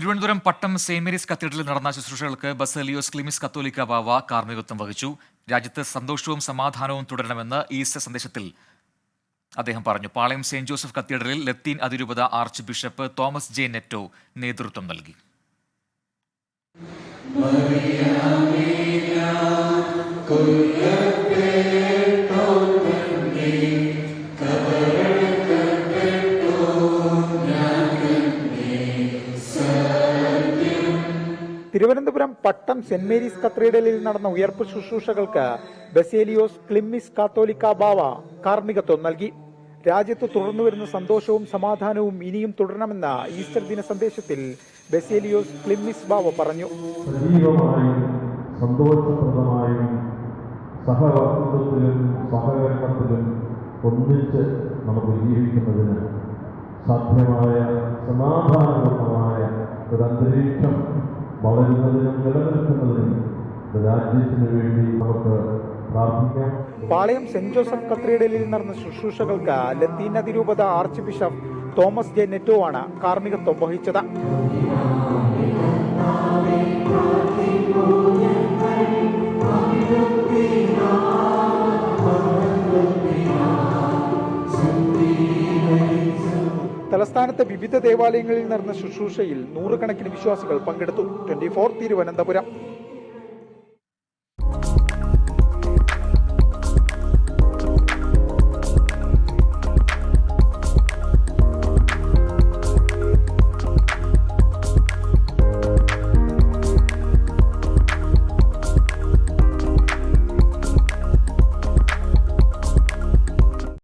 തിരുവനന്തപുരം പട്ടം Saint Mary's കത്തീഡ്രലിൽ നടന്ന ശുശ്രൂഷകൾക്ക് ബസേലിയോസ് ക്ലിമിസ് കത്തോലിക്ക ബാവ കാർമ്മികത്വം വഹിച്ചു. രാജ്യത്ത് സന്തോഷവും സമാധാനവും തുടരണമെന്ന് ഈസ്റ്റർ സന്ദേശത്തിൽ അദ്ദേഹം പറഞ്ഞു. പാളയം സെന്റ് ജോസഫ് കത്തീഡ്രലിൽ ലത്തീൻ അതിരൂപത ആർച്ച് ബിഷപ്പ് തോമസ് ജെ നെറ്റോ നേതൃത്വം നൽകി. തിരുവനന്തപുരം പട്ടം സെന്റ് മേരീസ് കത്തീഡ്രലിൽ നടന്ന ഉയർപ്പ് ശുശ്രൂഷകൾക്ക് ബസേലിയോസ് ക്ലിമിസ് കാത്തോലിക്ക ബാവ കാർമ്മികത്വം നൽകി. രാജ്യത്ത് തുടർന്നുവരുന്ന സന്തോഷവും സമാധാനവും ഇനിയും തുടരണമെന്ന ഈസ്റ്റർ ദിന സന്ദേശത്തിൽ ബസേലിയോസ് ക്ലിമിസ് ബാവ പറഞ്ഞു. സജീവമായും സന്തോഷപ്രദമായും സഹവർത്തിത്വത്തിലും സഹകരണത്തിലും ഒന്നിച്ച് നമുക്ക് ജീവിക്കുന്നതിന് സാധ്യമായ സമാധാനപൂർണമായ ഒരു അന്തരീക്ഷം വളരുന്നതിനും നിലനിൽക്കുന്നതിനും രാജ്യത്തിന് വേണ്ടി നമുക്ക് പ്രാർത്ഥിക്കാം. പാളയം സെന്റ് ജോസഫ് കത്തീഡ്രലിൽ നടന്ന ശുശ്രൂഷകൾക്ക് ലത്തീൻ അതിരൂപത ആർച്ച് ബിഷപ്പ് തോമസ് ജെ നെറ്റോ ആണ് കാർമ്മികത്വം വഹിച്ചത്. തലസ്ഥാനത്തെ വിവിധ ദേവാലയങ്ങളിൽ നടന്ന ശുശ്രൂഷയിൽ നൂറുകണക്കിന് വിശ്വാസികൾ പങ്കെടുത്തു. 24 തിരുവനന്തപുരം.